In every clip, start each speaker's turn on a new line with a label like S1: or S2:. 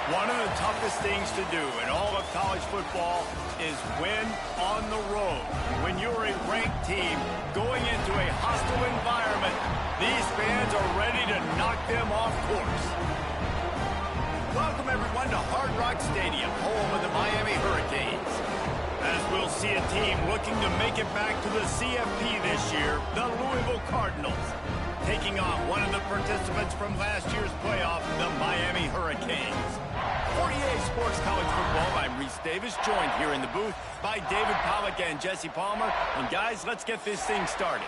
S1: One of the toughest things to do in all of college football is win on the road. When you're a ranked team going into a hostile environment, these fans are ready to knock them off course. Welcome, everyone, to Hard Rock Stadium, home of the Miami Hurricanes. As we'll see a team looking to make it back to the CFP this year, the Louisville Cardinals, taking on one of the participants from last year's playoff, the Miami Hurricanes. 48 Sports College Football, I'm Reese Davis, joined here in the booth by David Pollack and Jesse Palmer. And guys, let's get this thing started.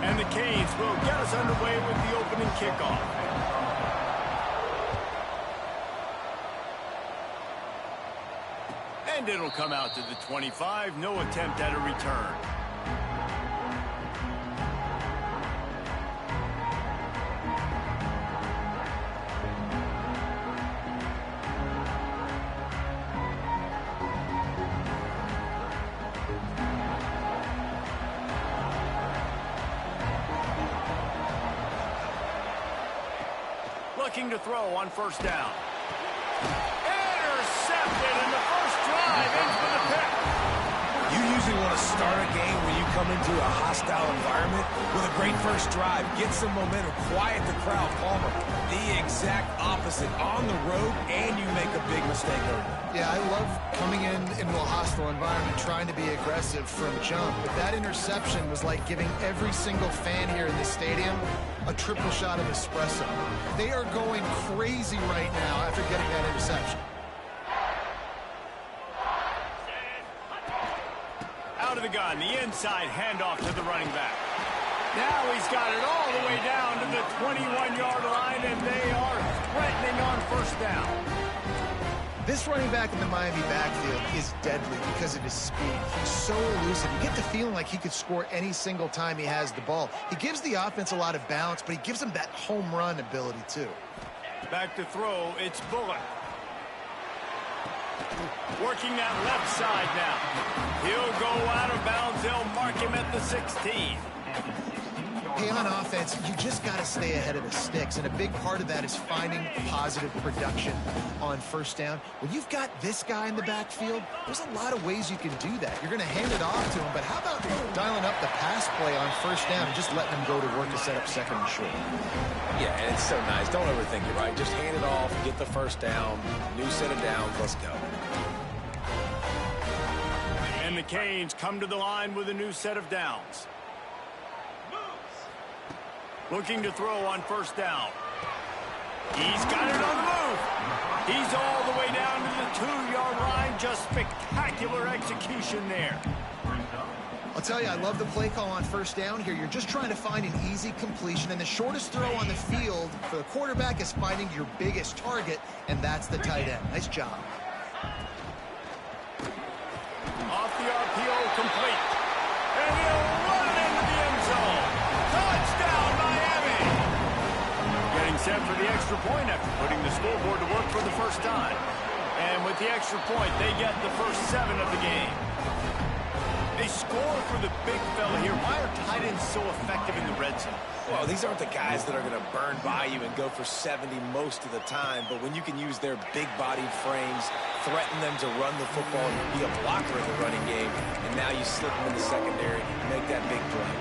S1: And the Canes will get us underway with the opening kickoff. And it'll come out to the 25, no attempt at a return. Looking to throw on first down. Intercepted in the first drive into the pick.
S2: You usually want to start a game when you come into a hostile environment with a great first drive. Get some momentum, quiet the crowd. Palmer, the exact opposite. On the road, and you make a big mistake early.
S3: Yeah, I love coming into a hostile environment, trying to be aggressive from jump. But that interception was like giving every single fan here in this stadium a triple shot of espresso. They are going crazy right now after getting that interception.
S1: Out of the gun, the inside handoff to the running back. Now he's got it all the way down to the 21-yard line, and they are threatening on first down.
S3: This running back in the Miami backfield is deadly because of his speed. He's so elusive. You get the feeling like he could score any single time he has the ball. He gives the offense a lot of balance, but he gives them that home run ability too.
S1: Back to throw, it's Bullock. Working that left side now. He'll go out of bounds. They'll mark him at the 16.
S3: Hey, on offense, you just got to stay ahead of the sticks, and a big part of that is finding positive production on first down. When you've got this guy in the backfield, there's a lot of ways you can do that. You're going to hand it off to him, but how about dialing up the pass play on first down and just letting him go to work to set up second and short?
S2: Yeah, and it's so nice. Don't overthink it, right? Just hand it off, get the first down, new set of downs, let's go.
S1: And the Canes come to the line with a new set of downs. Looking to throw on first down. He's got it on the move. He's all the way down to the 2-yard line. Just spectacular execution there.
S3: I'll tell you, I love the play call on first down here. You're just trying to find an easy completion, and the shortest throw on the field for the quarterback is finding your biggest target, and that's the tight end. Nice job.
S1: Off the RPO, complete. And he'll run it into the end zone. Touchdown, Miami! Getting set for the extra point after putting the scoreboard to work for the first time. And with the extra point, they get the first 7 of the game. They score for the big fella here. Why are tight ends so effective in the red zone?
S2: Well, these aren't the guys that are going to burn by you and go for 70 most of the time, but when you can use their big-bodied frames, threaten them to run the football and be a blocker in the running game, and now you slip them in the secondary and make that big play.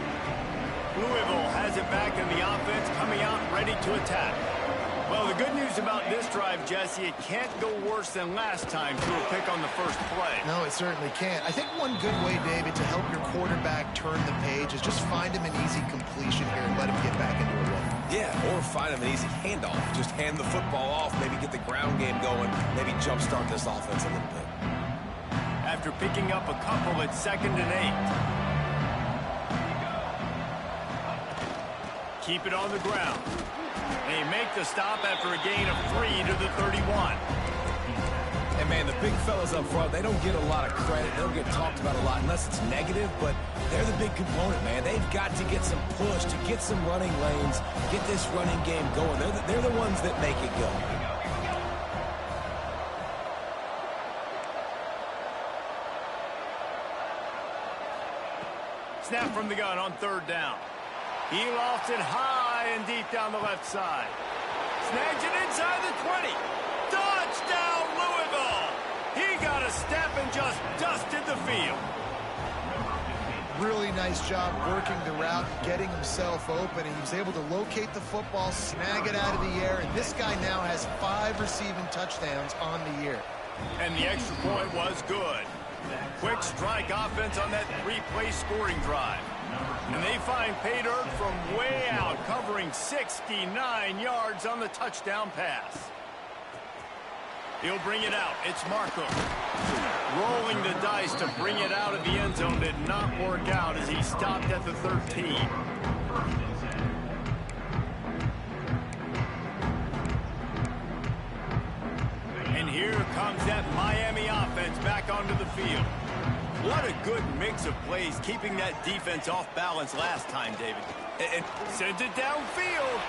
S1: Louisville has it back in the offense, coming out ready to attack. Well, the good news about this drive, Jesse, it can't go worse than last time through a pick on the first play.
S3: No, it certainly can't. I think one good way, David, to help your quarterback turn the page is just find him an easy completion here and let him get back into a run.
S2: Yeah, or find him an easy handoff. Just hand the football off, maybe get the ground game going, maybe jumpstart this offense a little bit.
S1: After picking up a couple at 2nd and 8. Keep it on the ground. They make the stop after a gain of 3 to the 31.
S2: And, man, the big fellas up front, they don't get a lot of credit. They don't get talked about a lot unless it's negative, but they're the big component, man. They've got to get some push, to get some running lanes, get this running game going. They're the ones that make it go.
S1: snap from the gun on third down. He lofts it high and deep down the left side. Snags it inside the 20. Touchdown, Louisville! He got a step and just dusted the field.
S3: Really nice job working the route and getting himself open. And he was able to locate the football, snag it out of the air, and this guy now has 5 receiving touchdowns on the year.
S1: And the extra point was good. Quick strike offense on that 3-play scoring drive. And they find pay dirt from way out, covering 69 yards on the touchdown pass. He'll bring it out. It's Markham. Rolling the dice to bring it out of the end zone did not work out as he stopped at the 13. And here comes that Miami offense back onto the field. What a good mix of plays, keeping that defense off balance last time, David. And sends it downfield.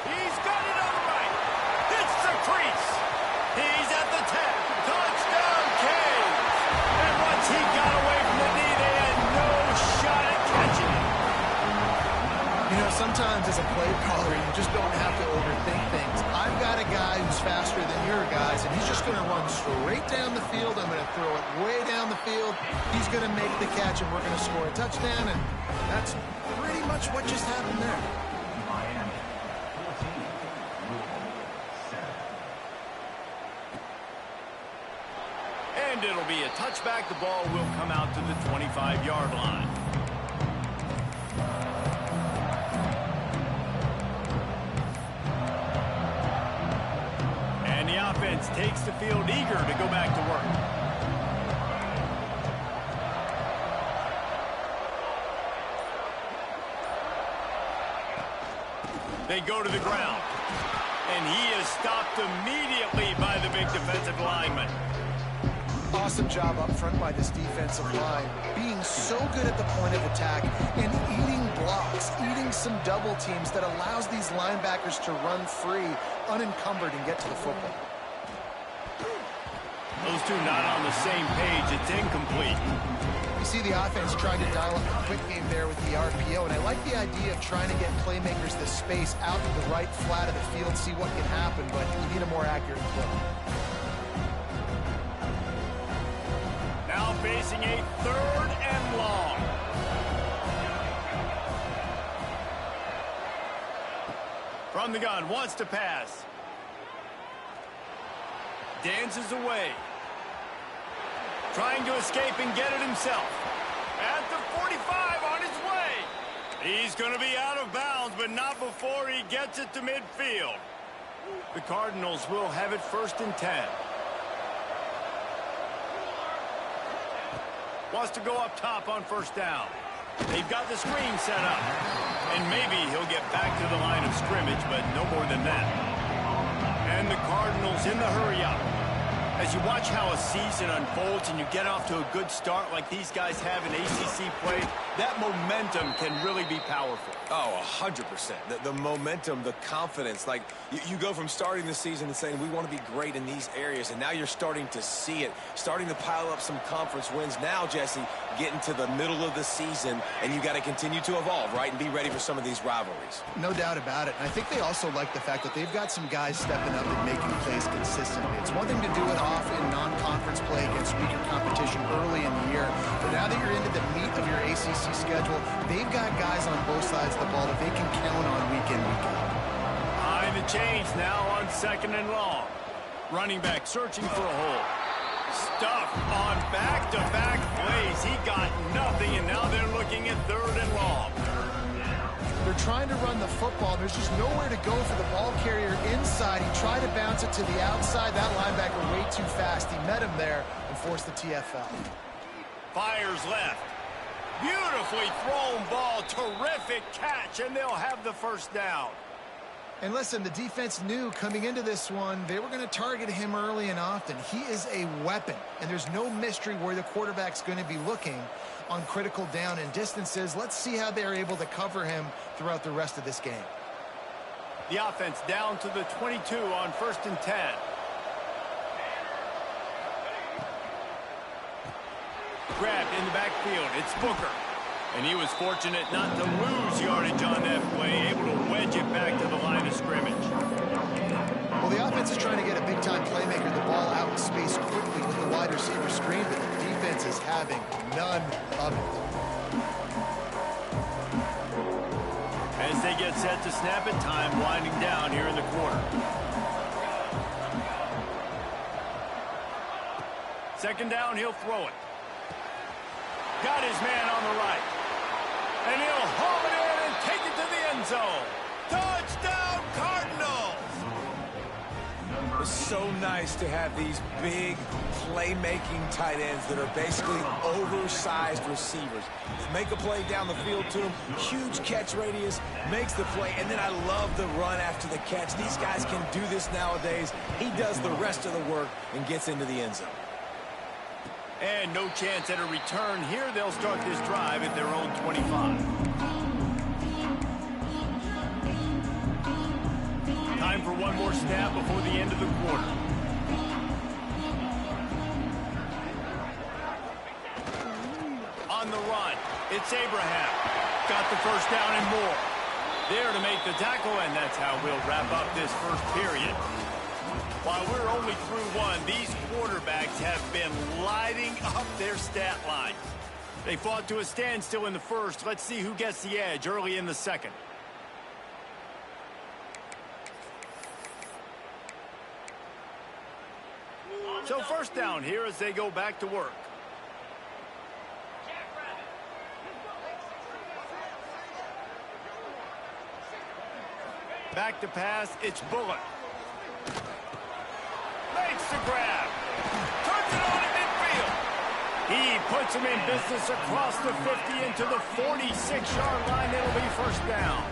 S1: He's got it on the right. Hits the crease. He's at the 10. Touchdown, Canes. And once he got away from the knee, they had no shot at catching him.
S3: You know, sometimes as a play caller, you just don't have to overthink things. I've got a guy who's faster than your guys, and he's just going to run straight down the field. I'm going to throw it way down the field. He's going to make the catch, and we're going to score a touchdown, and that's pretty much what just happened there.
S1: And it'll be a touchback. The ball will come out to the 25-yard line. And the offense takes the field eager to go back to work. They go to the ground. And he is stopped immediately by the big defensive lineman.
S3: Awesome job up front by this defensive line, being so good at the point of attack and eating blocks, eating some double teams that allows these linebackers to run free, unencumbered, and get to the football.
S1: Those two not on the same page. It's incomplete.
S3: You see the offense trying to dial up a quick game there with the RPO, and I like the idea of trying to get playmakers this space out to the right flat of the field, see what can happen, but you need a more accurate throw.
S1: Now facing a 3rd and long. From the gun, wants to pass. Dances away. Trying to escape and get it himself. At the 45 on his way. He's going to be out of bounds, but not before he gets it to midfield. The Cardinals will have it 1st and 10. Wants to go up top on 1st down. They've got the screen set up. And maybe he'll get back to the line of scrimmage, but no more than that. And the Cardinals in the hurry up. As you watch how a season unfolds and you get off to a good start like these guys have in ACC play, that momentum can really be powerful.
S2: Oh, 100%. The momentum, the confidence. Like, you go from starting the season and saying, we want to be great in these areas, and now you're starting to see it, starting to pile up some conference wins. Now, Jesse, getting to the middle of the season, and you got to continue to evolve, right, and be ready for some of these rivalries.
S3: No doubt about it. And I think they also like the fact that they've got some guys stepping up and making plays consistently. It's one thing to do it off in non-conference play against weaker competition early in the year, but now that you're into the meat of your ACC schedule, they've got guys on both sides of the ball that they can count on week in, week out.
S1: Behind the chains now on 2nd and long. Running back searching for a hole. Stuffed on back-to-back plays. He got nothing, and now they're looking at 3rd and long.
S3: They're trying to run the football. There's just nowhere to go for the ball carrier inside. He tried to bounce it to the outside. That linebacker way too fast. He met him there and forced the TFL.
S1: Fires left. Beautifully thrown ball. Terrific catch, and they'll have the 1st down.
S3: And listen, the defense knew coming into this one, they were going to target him early and often. He is a weapon, and there's no mystery where the quarterback's going to be looking on critical down and distances. Let's see how they're able to cover him throughout the rest of this game.
S1: The offense down to the 22 on 1st and 10. grabbed in the backfield. It's Booker. And he was fortunate not to lose yardage on that play, able to wedge it back to the line of scrimmage.
S3: Well, the offense is trying to get a big-time playmaker the ball out in space quickly with the wide receiver screen, but the defense is having none of it.
S1: As they get set to snap it, time winding down here in the quarter. Second down, he'll throw it. Got his man on the right. And he'll haul it in and take it to the end zone. Touchdown, Cardinals!
S2: It's so nice to have these big playmaking tight ends that are basically oversized receivers. Make a play down the field to him, huge catch radius, makes the play, and then I love the run after the catch. These guys can do this nowadays. He does the rest of the work and gets into the end zone.
S1: And no chance at a return here. They'll start this drive at their own 25. Time for one more snap before the end of the quarter. On the run, it's Abraham. Got the first down and more. There to make the tackle, and that's how we'll wrap up this first period. While we're only through one, these quarterbacks have been lighting up their stat line. They fought to a standstill in the first. Let's see who gets the edge early in the second. So first down here as they go back to work. Back to pass, it's Bullock. Makes the grab. Turns it on in midfield. He puts him in business across the 50 into the 46-yard line. It'll be first down.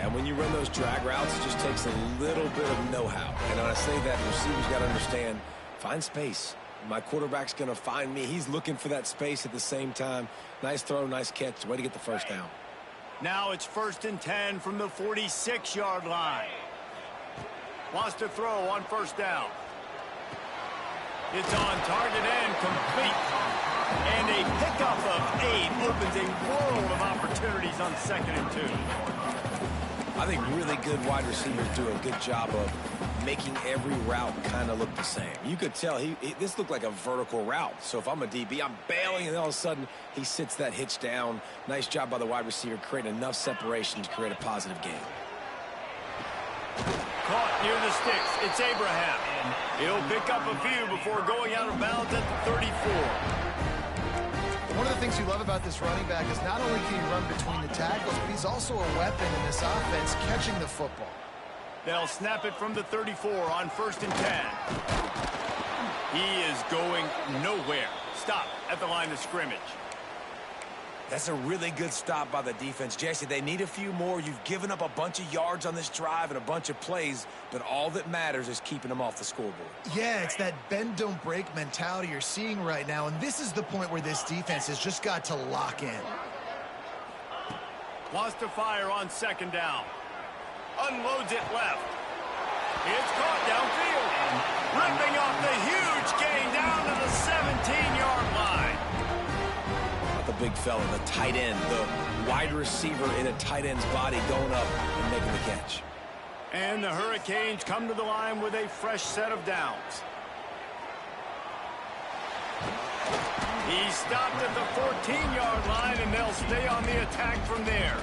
S2: And when you run those drag routes, it just takes a little bit of know-how. And when I say that, the receivers got to understand, find space. My quarterback's going to find me. He's looking for that space at the same time. Nice throw, nice catch. Way to get the first down.
S1: Now it's 1st and 10 from the 46-yard line. Wants to throw on first down. It's on target and complete. And a pickup of 8 opens a world of opportunities on 2nd and 2.
S2: I think really good wide receivers do a good job of making every route kind of look the same. You could tell this looked like a vertical route. So if I'm a DB, I'm bailing, and then all of a sudden he sits that hitch down. Nice job by the wide receiver, creating enough separation to create a positive gain.
S1: Caught near the sticks. It's Abraham. He'll pick up a few before going out of bounds at the 34.
S3: One of the things you love about this running back is not only can he run between the tackles, but he's also a weapon in this offense catching the football.
S1: They'll snap it from the 34 on 1st and 10. He is going nowhere. Stop at the line of scrimmage.
S2: That's a really good stop by the defense. Jesse, they need a few more. You've given up a bunch of yards on this drive and a bunch of plays, but all that matters is keeping them off the scoreboard. Yeah,
S3: it's that bend, don't break mentality you're seeing right now, and this is the point where this defense has just got to lock in.
S1: Wants to fire on 2nd down. Unloads it left. It's caught downfield. Ripping off the huge gain down to the 17-yard line.
S2: The big fella, the tight end, the wide receiver in a tight end's body going up and making the catch.
S1: And the Hurricanes come to the line with a fresh set of downs. He stopped at the 14-yard line, and they'll stay on the attack from there.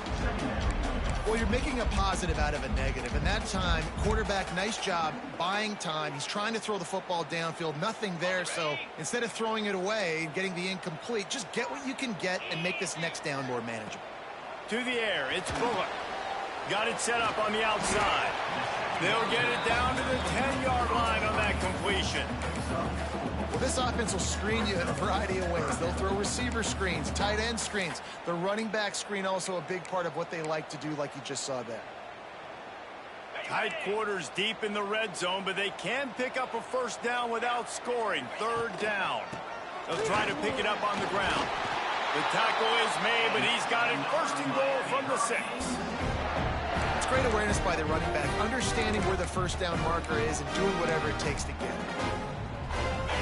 S3: Well, you're making a positive out of a negative. And that time, quarterback, nice job buying time. He's trying to throw the football downfield. Nothing there. So instead of throwing it away and getting the incomplete, just get what you can get and make this next down more manageable.
S1: To the air, it's Bullock. Got it set up on the outside. They'll get it down to the 10-yard line on that completion.
S3: Well, this offense will screen you in a variety of ways. They'll throw receiver screens, tight end screens. The running back screen also a big part of what they like to do, like you just saw there.
S1: Tight quarters deep in the red zone, but they can pick up a first down without scoring. 3rd down. They'll try to pick it up on the ground. The tackle is made, but he's got it 1st and goal from the 6.
S3: It's great awareness by the running back, understanding where the first down marker is and doing whatever it takes to get it.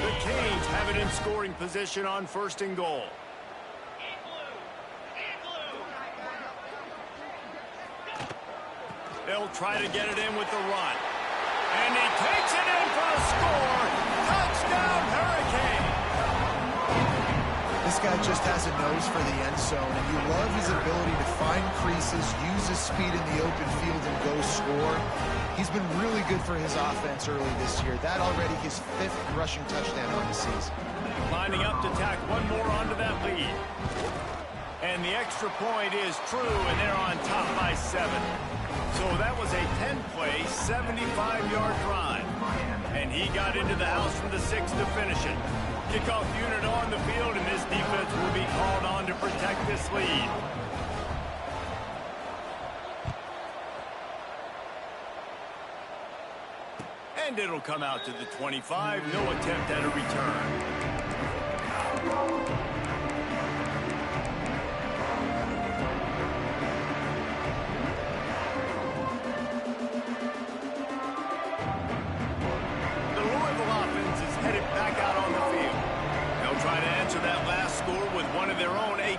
S1: The The Canes have it in scoring position on 1st and goal. They'll try to get it in with the run. And he takes it in for the score. Touchdown, Hurricane.
S3: This guy just has a nose for the end zone, and you love his ability to find creases, use his speed in the open field, and go score. He's been really good for his offense early this year. That already his 5th rushing touchdown on the season. Lining up to tack one more onto that lead. And the extra point is true, and they're on top by 7. So that was a 10-play, 75-yard drive. And he got into the house from the 6 to finish it. Kickoff unit on the field, and this defense will be called on to protect this lead. And it'll come out to the 25. No attempt at a return.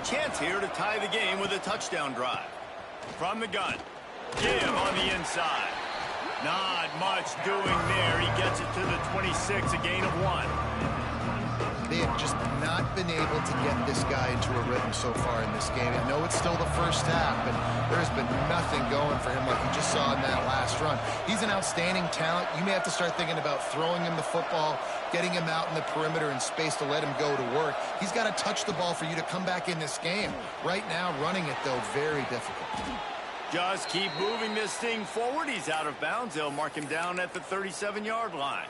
S3: Chance here to tie the game with a touchdown drive. From the gun. Give on the inside. Not much doing there. He gets it to the 26, a gain of 1. They have just not been able to get this guy into a rhythm so far in this game. I know it's still the first half, but there's been nothing going for him like you just saw in that last run. He's an outstanding talent. You may have to start thinking about throwing him the football, getting him out in the perimeter in space to let him go to work. He's got to touch the ball for you to come back in this game. Right now, running it, though, very difficult. Just keep moving this thing forward. He's out of bounds. They'll mark him down at the 37-yard line.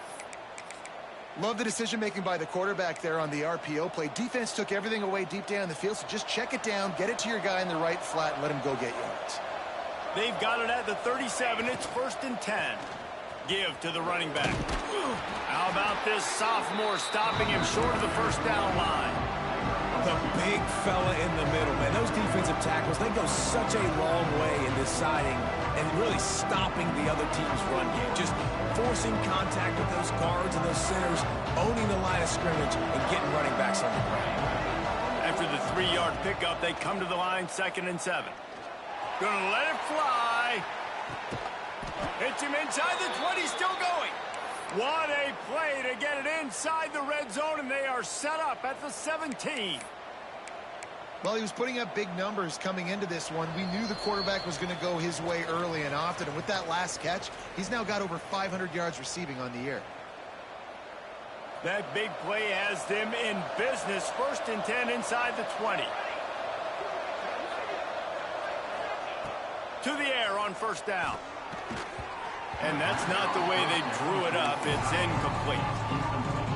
S3: Love the decision-making by the quarterback there on the RPO play. Defense took everything away deep down the field, so just check it down, get it to your guy in the right flat, and let him go get yards. They've got it at the 37. It's 1st and 10. Give to the running back. How about this sophomore stopping him short of the 1st down line?
S2: The big fella in the middle, man. Those defensive tackles, they go such a long way in deciding and really stopping the other team's run game. Just forcing contact with those guards and those centers, owning the line of scrimmage, and getting running backs on the ground.
S1: After the 3-yard pickup, they come to the line 2nd and 7. Gonna let it fly. Hits him inside the 20, still going. What a play to get it inside the red zone, and they are set up at the 17. Well, he was putting up big numbers coming into this one. We knew the quarterback was going to go his way early and often, and with that last catch, he's now got over 500 yards receiving on the year. That big play has them in business. 1st and 10 inside the 20. To the air on 1st down. And that's not the way they drew it up. It's incomplete.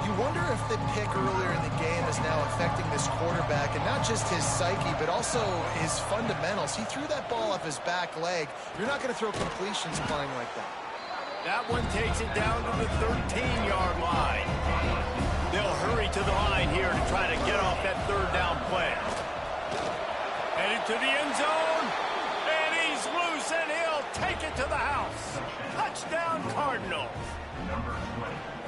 S1: You wonder if the pick earlier in the game is now affecting this quarterback, and not just his psyche, but also his fundamentals. He threw that ball off his back leg. You're not going to throw completions playing like that. That one takes it down to the 13-yard line. They'll hurry to the line here to try to get off that 3rd down play. Headed to the end zone, and he's loose, and he'll take it to the house. Touchdown, Cardinals.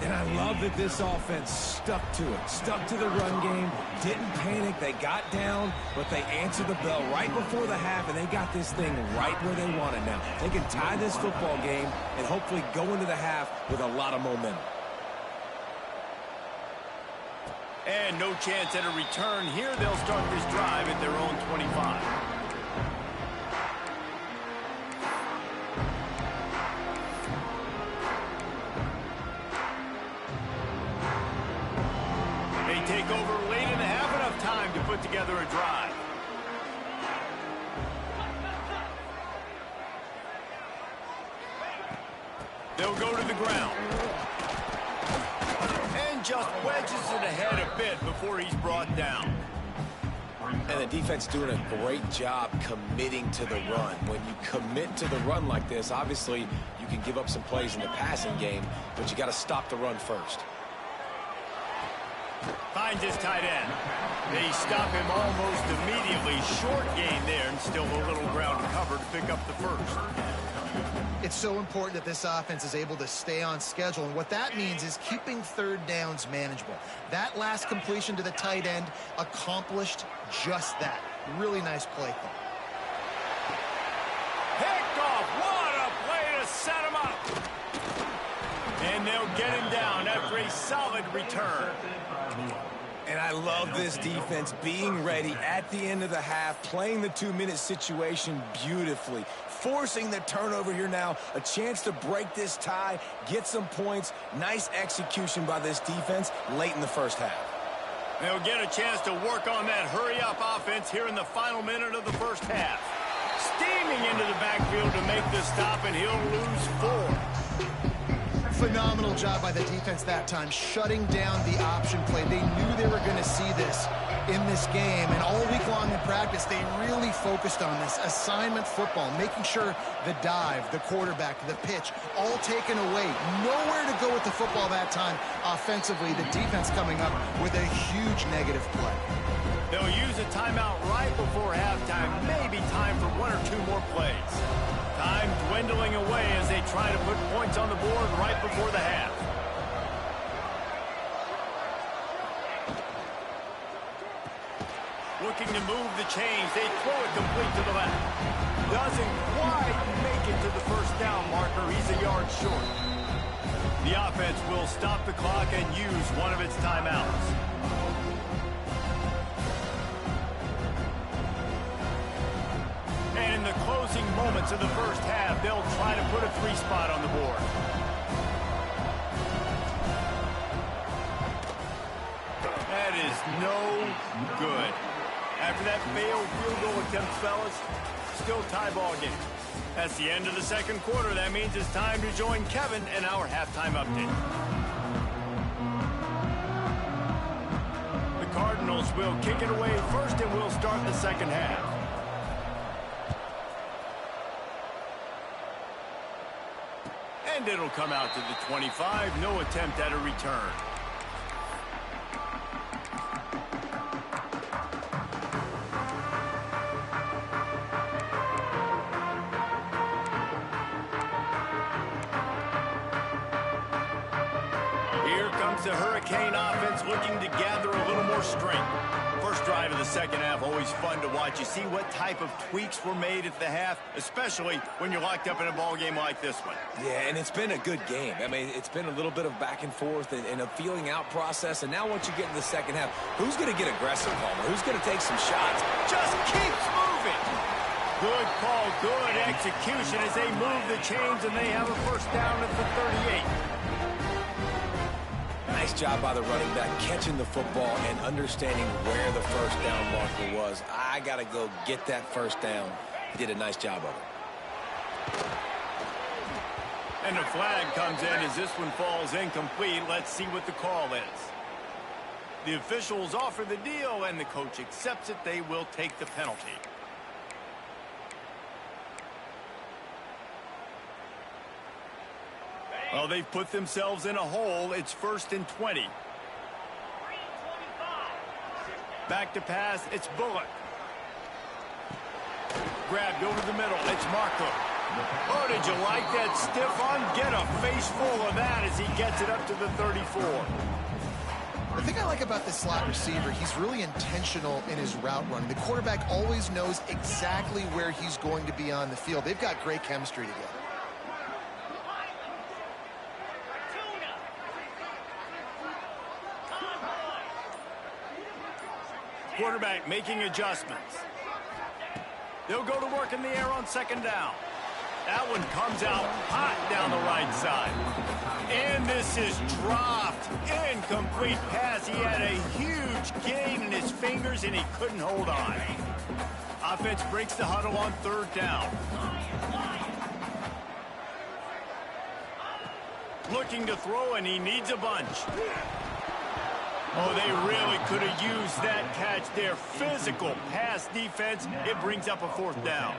S2: And I love that this offense stuck to it, stuck to the run game, didn't panic. They got down, but they answered the bell right before the half, and they got this thing right where they want it now. They can tie this football game and hopefully go into the half with a lot of momentum.
S1: And no chance at a return here. They'll start this drive at their own 25. Take over late in the half, enough time to put together a drive. They'll go to the ground. And just wedges it ahead a bit before he's brought down.
S2: And the defense doing a great job committing to the run. When you commit to the run like this, obviously you can give up some plays in the passing game, but you got to stop the run first.
S1: Finds his tight end. They stop him almost immediately. Short gain there, and still a little ground to cover to pick up the 1st.
S3: It's so important that this offense is able to stay on schedule, and what that means is keeping third downs manageable. That last completion to the tight end accomplished just that. Really nice play call.
S1: Picked off. What a play to set him up. And they'll get him down after a solid return.
S2: And I love this defense being ready at the end of the half, playing the 2-minute situation beautifully, forcing the turnover here now, a chance to break this tie, get some points. Nice execution by this defense late in the first half.
S1: They'll get a chance to work on that hurry-up offense here in the final minute of the first half. Steaming into the backfield to make the stop, and he'll lose 4.
S3: Phenomenal job by the defense that time, shutting down the option play. They knew they were going to see this in this game, and all week long in practice, they really focused on this assignment football, making sure the dive, the quarterback, the pitch, all taken away. Nowhere to go with the football that time offensively. The defense coming up with a huge negative play.
S1: They'll use a timeout right before halftime, maybe time for 1 or 2 more plays. Time dwindling away as they try to put points on the board right before the half. Looking to move the chains. They throw it complete to the left. Doesn't quite make it to the first down marker. He's a yard short. The offense will stop the clock and use one of its timeouts. And in the closing moments of the first half, they'll try to put a 3 spot on the board. That is no good. After that failed field goal attempt, fellas, still tie ball game. That's the end of the second quarter. That means it's time to join Kevin in our halftime update. The Cardinals will kick it away first, and we'll start the second half. And it'll come out to the 25. No attempt at a return. Here comes the Hurricane offense looking to gather a little more strength. First drive of the second half, always fun to watch. You see what type of tweaks were made at the half, especially when you're locked up in a ball game like this one.
S2: Yeah, and it's been a good game. I mean, it's been a little bit of back and forth and a feeling out process. And now once you get in the second half, who's going to get aggressive, Homer? Who's going to take some shots?
S1: Just keeps moving. Good call, good execution as they move the chains, and they have a first down at the 38.
S2: Nice job by the running back catching the football and understanding where the first down marker was. I got to go get that first down. He did a nice job of it.
S1: And a flag comes in as this one falls incomplete. Let's see what the call is. The officials offer the deal, and the coach accepts it. They will take the penalty. Well, they've put themselves in a hole. It's 1st and 20. Back to pass. It's Bullock. Grabbed over the middle. It's Marco. Oh, did you like that stiff arm? Get a face full of that as he gets it up to the 34.
S3: The thing I like about this slot receiver, he's really intentional in his route running. The quarterback always knows exactly where he's going to be on the field. They've got great chemistry together.
S1: Quarterback making adjustments. They'll go to work in the air on second down. That one comes out hot down the right side. And this is dropped. Incomplete pass. He had a huge gain in his fingers, and he couldn't hold on. Offense breaks the huddle on third down. Looking to throw, and he needs a bunch. Oh, they really could have used that catch there. Physical pass defense. It brings up a fourth down.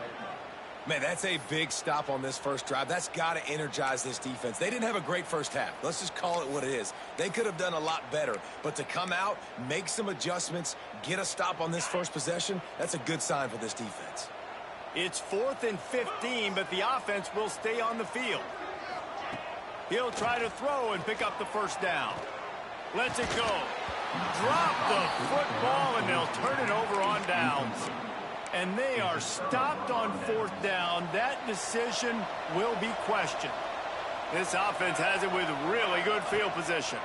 S2: Man, that's a big stop on this first drive. That's got to energize this defense. They didn't have a great first half. Let's just call it what it is. They could have done a lot better. But to come out, make some adjustments, get a stop on this first possession, that's a good sign for this defense.
S1: It's 4th and 15, but the offense will stay on the field. He'll try to throw and pick up the first down. Lets it go. Drop the football, and they'll turn it over on downs. And they are stopped on 4th down. That decision will be questioned. This offense has it with really good field position.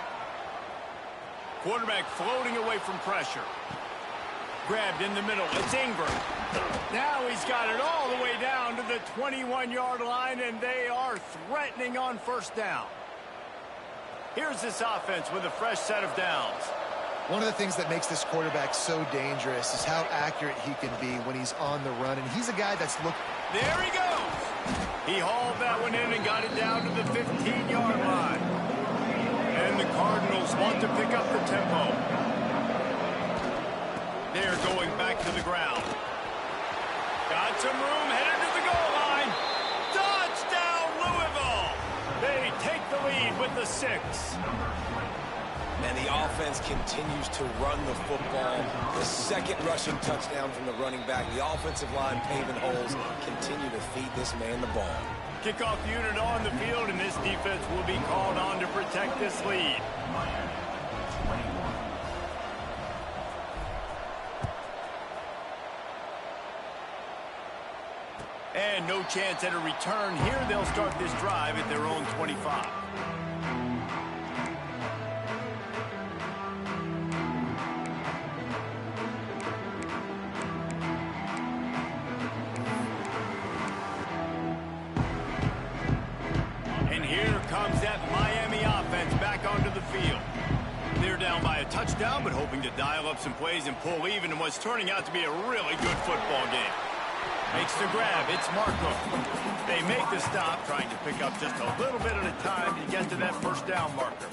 S1: Quarterback floating away from pressure. Grabbed in the middle. It's Ingram. Now he's got it all the way down to the 21-yard line, and they are threatening on first down. Here's this offense with a fresh set of downs.
S3: One of the things that makes this quarterback so dangerous is how accurate he can be when he's on the run, and he's a guy that's
S1: There he goes. He hauled that one in and got it down to the 15-yard line. And the Cardinals want to pick up the tempo. They're going back to the ground. Got some room, headed to the goal line. Touchdown, Louisville! They take the lead with the 6.
S2: And the offense continues to run the football. The second rushing touchdown from the running back. The offensive line paving holes. Continue to feed this man the ball.
S1: Kickoff unit on the field, and this defense will be called on to protect this lead. And no chance at a return here. They'll start this drive at their own 25. And here comes that Miami offense back onto the field. They're down by a touchdown, but hoping to dial up some plays and pull even in what's turning out to be a really good football game. Makes the grab. It's Marco. They make the stop, trying to pick up just a little bit at a time to get to that first down marker.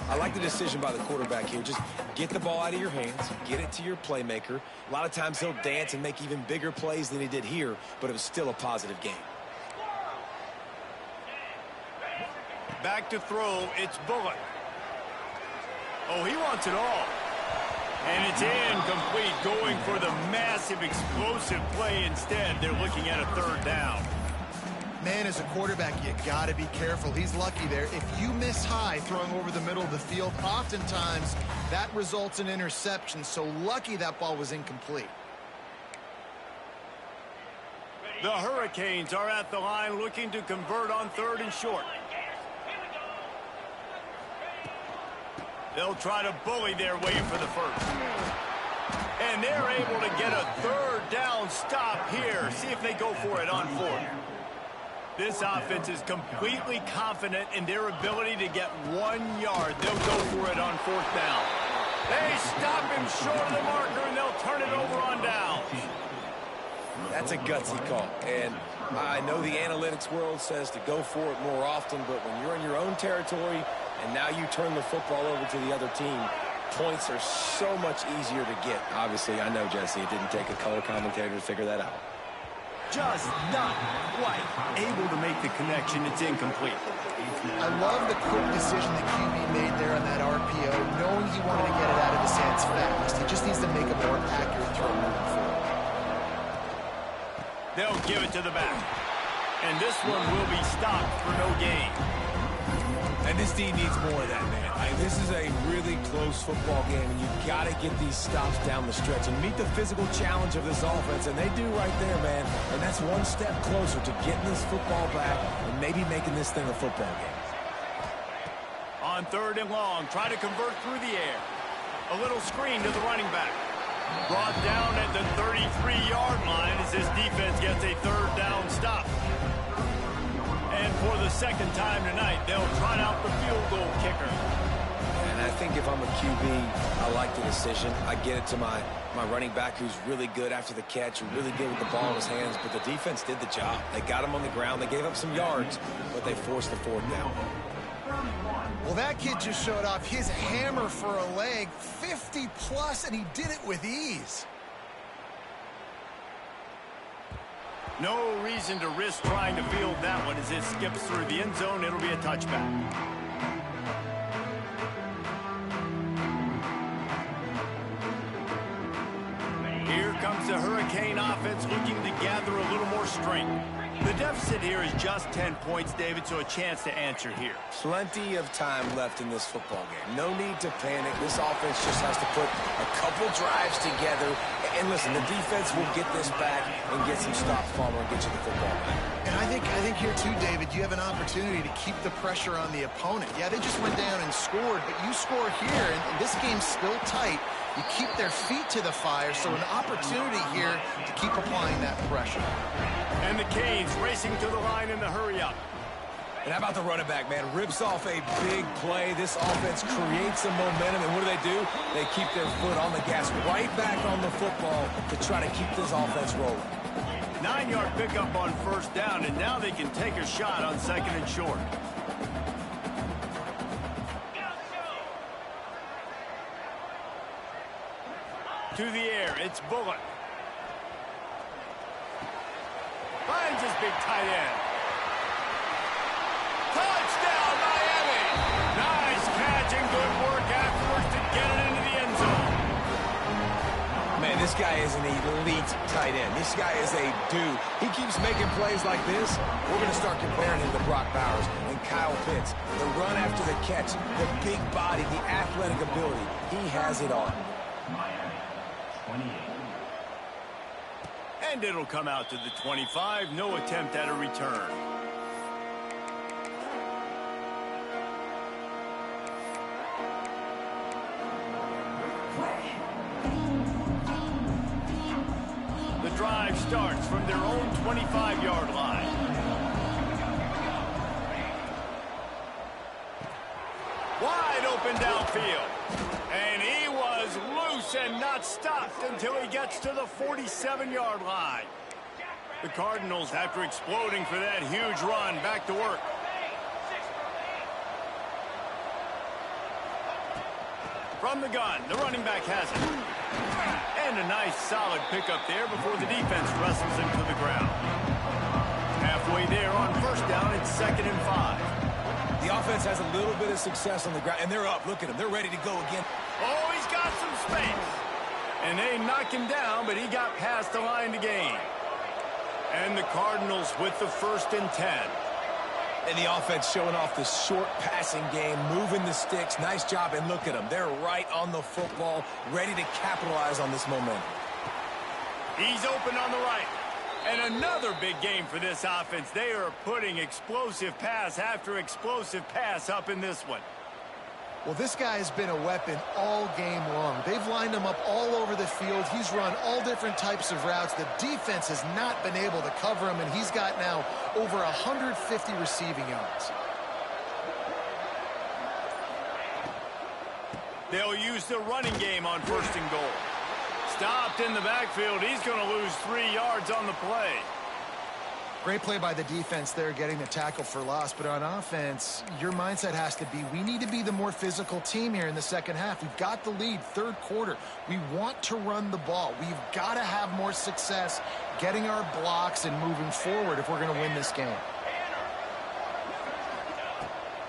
S2: I like the decision by the quarterback here. Just get the ball out of your hands, get it to your playmaker. A lot of times he'll dance and make even bigger plays than he did here, but it was still a positive game.
S1: Back to throw. It's Bullock. Oh, he wants it all. And it's incomplete, going for the massive, explosive play instead. They're looking at a third down.
S3: Man, as a quarterback, you got to be careful. He's lucky there. If you miss high throwing over the middle of the field, oftentimes that results in interception. So lucky that ball was incomplete.
S1: The Hurricanes are at the line looking to convert on 3rd and short. They'll try to bully their way for the first. And they're able to get a third down stop here. See if they go for it on 4th. This offense is completely confident in their ability to get 1 yard. They'll go for it on 4th down. They stop him short of the marker, and they'll turn it over on down.
S2: That's a gutsy call. And I know the analytics world says to go for it more often, but when you're in your own territory and now you turn the football over to the other team, points are so much easier to get. Obviously, I know, Jesse, it didn't take a color commentator to figure that out.
S1: Just not quite able to make the connection. It's incomplete.
S3: I love the quick decision that QB made there on that RPO, knowing he wanted to get it out of his hands fast. He just needs to make a more accurate throw moving forward.
S1: They'll give it to the back. And this one will be stopped for no gain.
S2: And this team needs more of that, man. This is a really close football game, and you've got to get these stops down the stretch and meet the physical challenge of this offense, and they do right there, man. And that's one step closer to getting this football back and maybe making this thing a football game.
S1: On 3rd and long, try to convert through the air. A little screen to the running back. Brought down at the 33-yard line as this defense gets a third down stop. And for the second time tonight, they'll trot out the field goal kicker.
S2: And I think if I'm a QB, I like the decision. I get it to my running back who's really good after the catch, really good with the ball in his hands, but the defense did the job. They got him on the ground. They gave up some yards, but they forced the 4th down.
S3: Well, that kid just showed off his hammer for a leg, 50-plus, and he did it with ease.
S1: No reason to risk trying to field that one as it skips through the end zone. It'll be a touchback. Here comes the Hurricane offense. offense looking to gather a little more strength. The deficit here is just 10 points, David, so a chance to answer here.
S2: Plenty of time left in this football game. No need to panic. This offense just has to put a couple drives together. And listen, the defense will get this back and get some stops, Palmer, and get you the football back.
S3: And I think here too, David, you have an opportunity to keep the pressure on the opponent. Yeah, they just went down and scored, but you score here, and this game's still tight. You keep their feet to the fire, so an opportunity here to keep applying that pressure.
S1: And the Canes racing to the line in the hurry-up.
S2: And how about the running back, man? Rips off a big play. This offense creates some momentum, and what do? They keep their foot on the gas, right back on the football to try to keep this offense rolling.
S1: 9-yard pickup on first down, and now they can take a shot on second and short. To the air, it's Bullock. Finds his big tight end. Touchdown, Miami! Nice catch and good work afterwards to get it into the end zone.
S2: Man, this guy is an elite tight end. This guy is a dude. He keeps making plays like this. We're going to start comparing him to Brock Bowers and Kyle Pitts. The run after the catch, the big body, the athletic ability. He has it all.
S1: And it'll come out to the 25. No attempt at a return. The drive starts from their own 25-yard line. Wide open downfield. And he was loose and not stopped until he gets to the 47-yard line. The Cardinals, after exploding for that huge run, back to work. From the gun, the running back has it. And a nice solid pickup there before the defense wrestles him to the ground. Halfway there on first down, it's 2nd and 5.
S2: The offense has a little bit of success on the ground, and they're up. Look at them. They're ready to go again.
S1: Oh, he's got some space. And they knock him down, but he got past the line to gain. And the Cardinals with the 1st and 10.
S2: And the offense showing off the short passing game, moving the sticks. Nice job, and look at them. They're right on the football, ready to capitalize on this momentum.
S1: He's open on the right. And another big game for this offense. They are putting explosive pass after explosive pass up in this one.
S3: Well, this guy has been a weapon all game long. They've lined him up all over the field. He's run all different types of routes. The defense has not been able to cover him, and he's got now over 150 receiving yards.
S1: They'll use the running game on 1st and goal. Stopped in the backfield. He's going to lose 3 yards on the play.
S3: Great play by the defense there, getting the tackle for loss. But on offense, your mindset has to be, we need to be the more physical team here in the second half. We've got the lead, 3rd quarter. We want to run the ball. We've got to have more success getting our blocks and moving forward if we're going to win this game.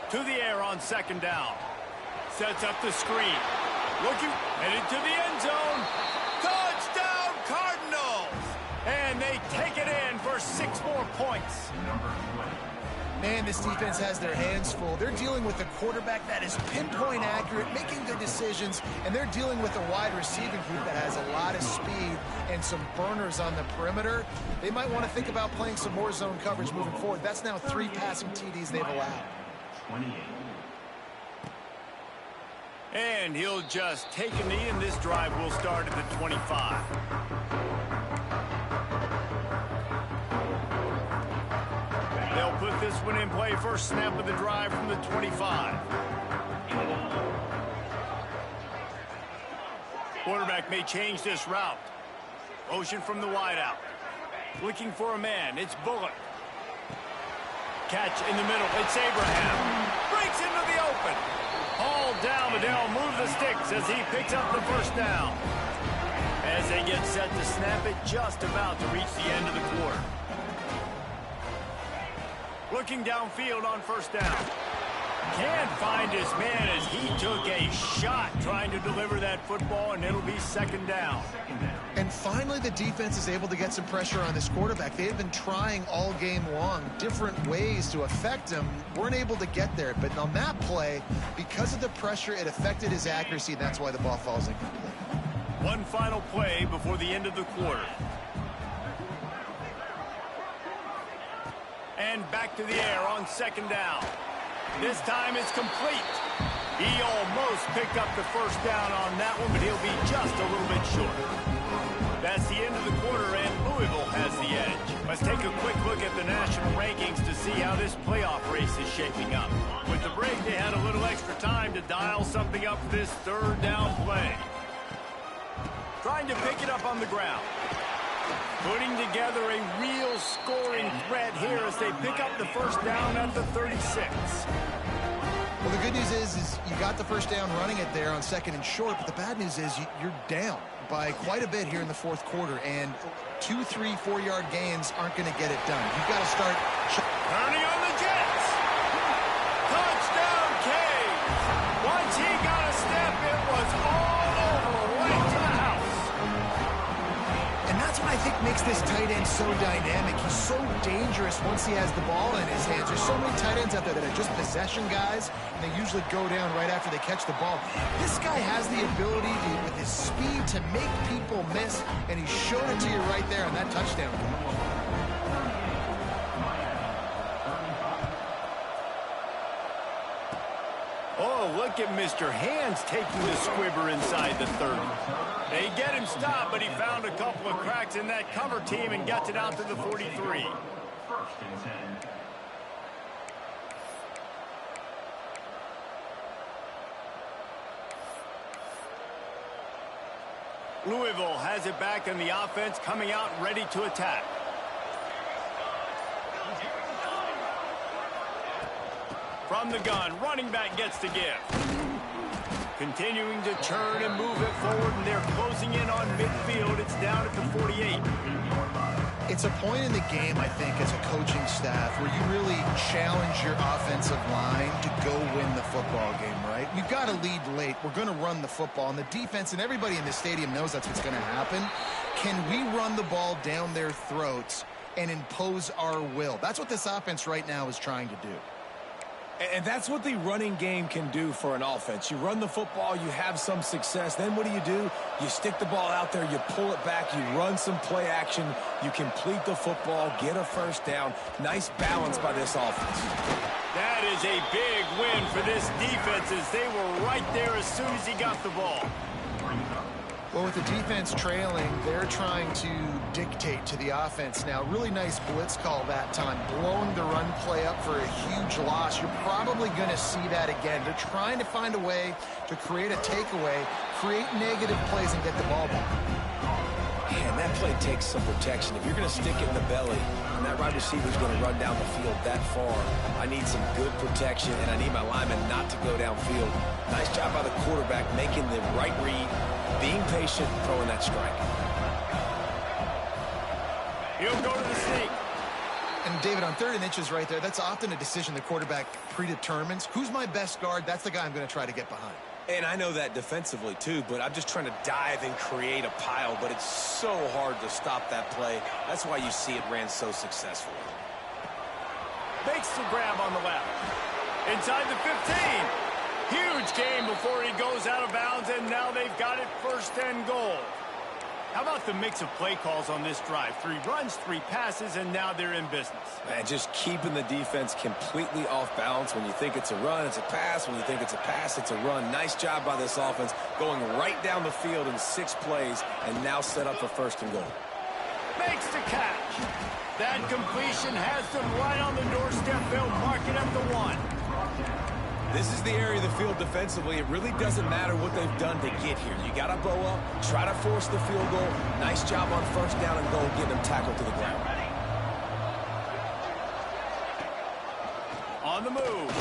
S1: To the air on 2nd down. Sets up the screen. Looking, headed to the end zone. Touchdown, Cardinals! And they take it in for 6 more points.
S3: Man, this defense has their hands full. They're dealing with a quarterback that is pinpoint accurate, making good decisions, and they're dealing with a wide receiving group that has a lot of speed and some burners on the perimeter. They might want to think about playing some more zone coverage moving forward. That's now 3 passing TDs they've allowed.
S4: 28.
S1: And he'll just take a knee, and this drive will start at the 25. They'll put this one in play. First snap of the drive from the 25. Quarterback may change this route. Motion from the wideout. Looking for a man. It's Bullock. Catch in the middle. It's Abraham. Breaks into the open. All down, but they'll move the sticks as he picks up the first down. As they get set to snap it, just about to reach the end of the quarter. Looking downfield on first down. Can't find his man as he took a shot trying to deliver that football, and it'll be 2nd down.
S3: And finally, the defense is able to get some pressure on this quarterback. They've been trying all game long different ways to affect him. Weren't able to get there. But on that play, because of the pressure, it affected his accuracy. And that's why the ball falls incomplete.
S1: One final play before the end of the quarter. And back to the air on second down. This time it's complete. He almost picked up the first down on that one, but he'll be just a little bit short. That's the end of the quarter, and Louisville has the edge. Let's take a quick look at the national rankings to see how this playoff race is shaping up. With the break, they had a little extra time to dial something up for this third down play. Trying to pick it up on the ground. Putting together a real scoring threat here as they pick up the first down at the 36.
S3: Well, the good news is you got the first down running it there on second and short, but the bad news is you're down by quite a bit here in the fourth quarter, and 2, 3, 4-yard gains aren't going to get it done. You've got to start.
S1: Turning on the Jets. Touchdown, Canes. Once he got a step, it was all over, right to the house.
S3: And that's what I think makes this tight end so dynamic. He's so dangerous once he has the ball in his hands. There's so many tight ends out there that are just possession guys, and they usually go down right after they catch the ball. This guy has the ability to, with his speed, to make people miss, and he showed it to you right there on that touchdown.
S1: Oh, look at Mr. Hands taking the squibber inside the 30. They get him stopped, but he found a couple of cracks in that cover team and gets it out to the 43. Louisville has it back in the offense, coming out ready to attack. From the gun, running back gets the give. Continuing to turn and move it forward, and they're closing in on midfield. It's down at the 48.
S3: It's a point in the game, I think, as a coaching staff where you really challenge your offensive line to go win the football game, right? We've got to lead late. We're going to run the football, and the defense and everybody in the stadium knows that's what's going to happen. Can we run the ball down their throats and impose our will? That's what this offense right now is trying to do.
S2: And that's what the running game can do for an offense. You run the football, you have some success. Then what do? You stick the ball out there, you pull it back, you run some play action, you complete the football, get a first down. Nice balance by this offense.
S1: That is a big win for this defense as they were right there as soon as he got the ball.
S3: Well, with the defense trailing, they're trying to dictate to the offense now. Really nice blitz call that time, blowing the run play up for a huge loss. You're probably going to see that again. They're trying to find a way to create a takeaway, create negative plays, and get the ball back.
S2: Man, that play takes some protection. If you're going to stick it in the belly, and that wide receiver's going to run down the field that far, I need some good protection, and I need my lineman not to go downfield. Nice job by the quarterback making the right read, being patient, throwing that strike.
S1: He'll go to the sneak.
S3: And, David, on 3rd and inches right there, that's often a decision the quarterback predetermines. Who's my best guard? That's the guy I'm going to try to get behind.
S2: And I know that defensively, too, but I'm just trying to dive and create a pile, but it's so hard to stop that play. That's why you see it ran so successfully.
S1: Makes the grab on the left. Inside the 15. Huge gain before he goes out of bounds, and now they've got it 1st and goal. How about the mix of play calls on this drive? 3 runs, 3 passes, and now they're in business.
S2: Man, just keeping the defense completely off balance. When you think it's a run, it's a pass. When you think it's a pass, it's a run. Nice job by this offense, going right down the field in 6 plays, and now set up for 1st and goal.
S1: Makes the catch. That completion has them right on the doorstep. They'll mark it at the 1.
S2: This is the area of the field defensively. It really doesn't matter what they've done to get here. You got to bow up, try to force the field goal. Nice job on 1st down and goal, getting them tackled to the ground.
S1: On the move.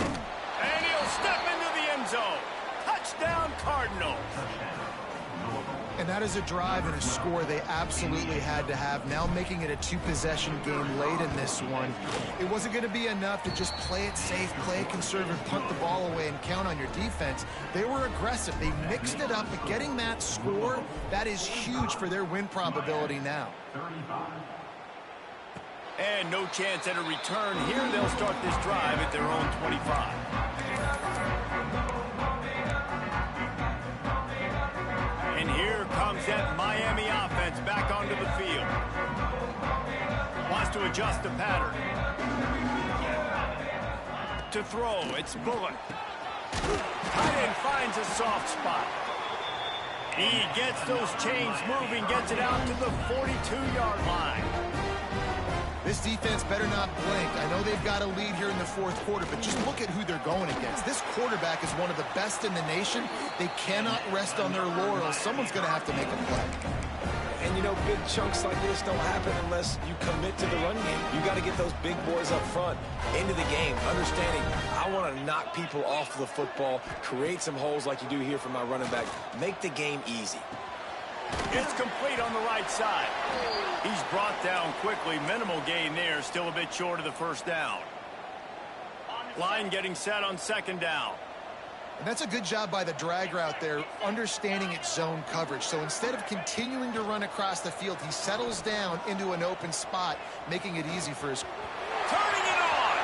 S1: And he'll step into the end zone. Touchdown, Cardinals.
S3: And that is a drive and a score they absolutely had to have. Now making it a two-possession game late in this one. It wasn't going to be enough to just play it safe, play it conservative, punt the ball away, and count on your defense. They were aggressive. They mixed it up, but getting that score, that is huge for their win probability now.
S1: And no chance at a return here. They'll start this drive at their own 25. And here comes that Miami offense back onto the field. Wants to adjust the pattern. To throw, it's Bullock. Tight end finds a soft spot. He gets those chains moving, gets it out to the 42-yard line.
S3: This defense better not blink. I know they've got a lead here in the fourth quarter, but just look at who they're going against. This quarterback is one of the best in the nation. They cannot rest on their laurels. Someone's going to have to make a play.
S2: And, you know, big chunks like this don't happen unless you commit to the run game. You got to get those big boys up front into the game, understanding I want to knock people off the football, create some holes like you do here for my running back, make the game easy.
S1: It's complete on the right side. He's brought down quickly. Minimal gain there. Still a bit short of the first down. Line getting set on second down.
S3: And that's a good job by the drag route there, understanding its zone coverage. So instead of continuing to run across the field, he settles down into an open spot, making it easy for his...
S1: Turning it on!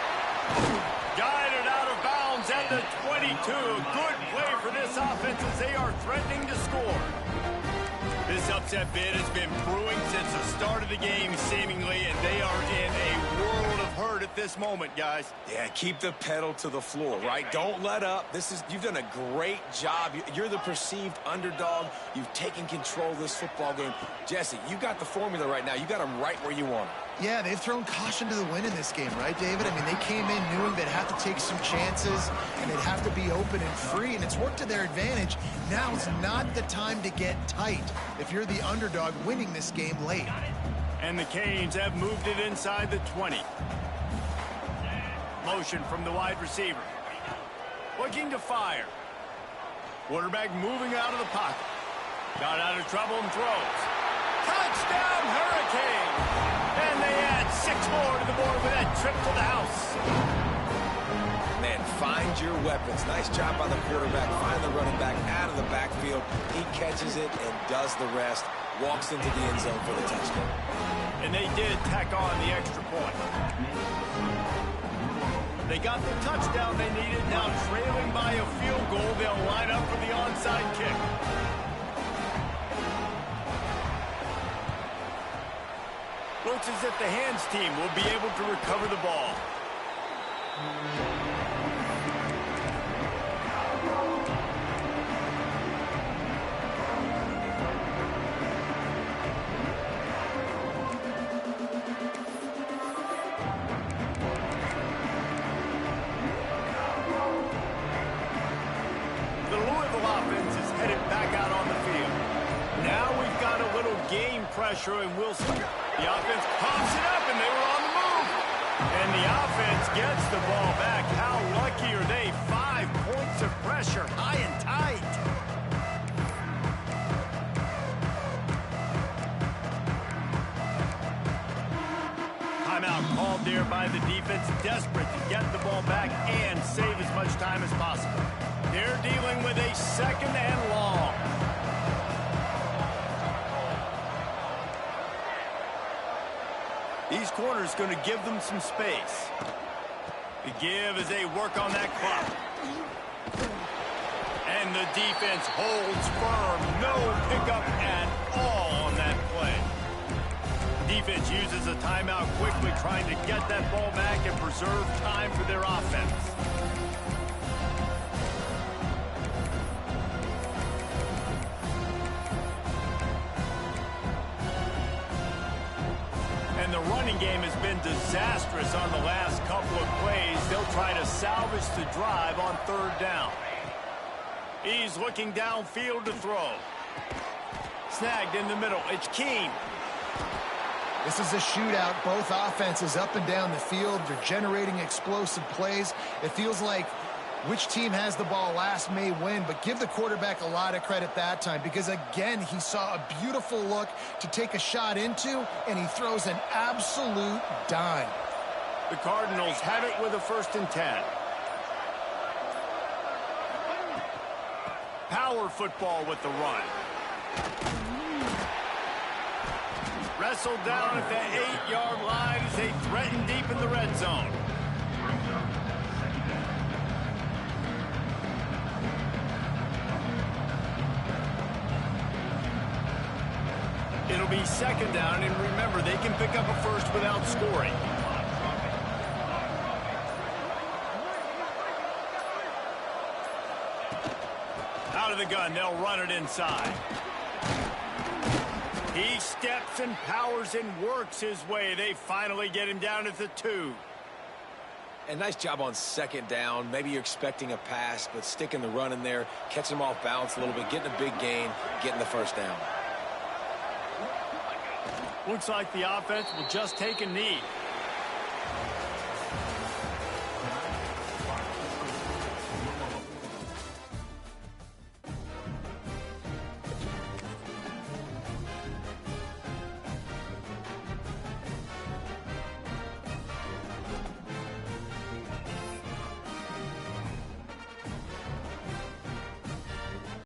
S1: Guided out of bounds at the 22. Good play for this offense as they are threatening to score. This upset bid has been brewing since the start of the game, seemingly, and they are in a world of hurt at this moment, guys.
S2: Yeah, keep the pedal to the floor, right? Don't let up. You've done a great job. You're the perceived underdog. You've taken control of this football game. Jesse, you got the formula right now. You got them right where you want them.
S3: Yeah, they've thrown caution to the wind in this game, right, David? I mean, they came in knowing they'd have to take some chances, and they'd have to be open and free, and it's worked to their advantage. Now it's not the time to get tight if you're the underdog winning this game late.
S1: And the Canes have moved it inside the 20. Motion from the wide receiver. Looking to fire. Quarterback moving out of the pocket. Got out of trouble and throws. Touchdown, Hurricane! And they add 6 more to the board with that trip to the house.
S2: Man, find your weapons. Nice job by the quarterback. Find the running back out of the backfield. He catches it and does the rest. Walks into the end zone for the touchdown.
S1: And they did tack on the extra point. They got the touchdown they needed. Now trailing by a field goal, they'll line up for the onside kick. Looks as if the hands team will be able to recover the ball. The Louisville offense is headed back out on the field. Now we've got a little game pressure, and we'll see. The offense pops it up, and they were on the move. And the offense gets the ball back. How lucky are they? 5 points of pressure, high and tight. Timeout called there by the defense, desperate to get the ball back and save as much time as possible. They're dealing with a second and long. These corners going to give them some space. The give as they work on that clock. And the defense holds firm. No pickup at all on that play. Defense uses a timeout quickly, trying to get that ball back and preserve time for their offense. And the running game has been disastrous on the last couple of plays. They'll try to salvage the drive on third down. He's looking downfield to throw. Snagged in the middle. It's Keene.
S3: This is a shootout. Both offenses up and down the field. They're generating explosive plays. It feels like Which team has the ball last may win, but give the quarterback a lot of credit that time because, again, he saw a beautiful look to take a shot into, and he throws an absolute dime.
S1: The Cardinals have it with a 1st and 10. Power football with the run. Wrestled down at the 8-yard line as they threaten deep in the red zone. It'll be 2nd down, and remember, they can pick up a first without scoring. Out of the gun, they'll run it inside. He steps and powers and works his way. They finally get him down at the 2.
S2: And nice job on 2nd down. Maybe you're expecting a pass, but sticking the run in there, catching him off balance a little bit, getting a big gain, getting the 1st down.
S1: Looks like the offense will just take a knee.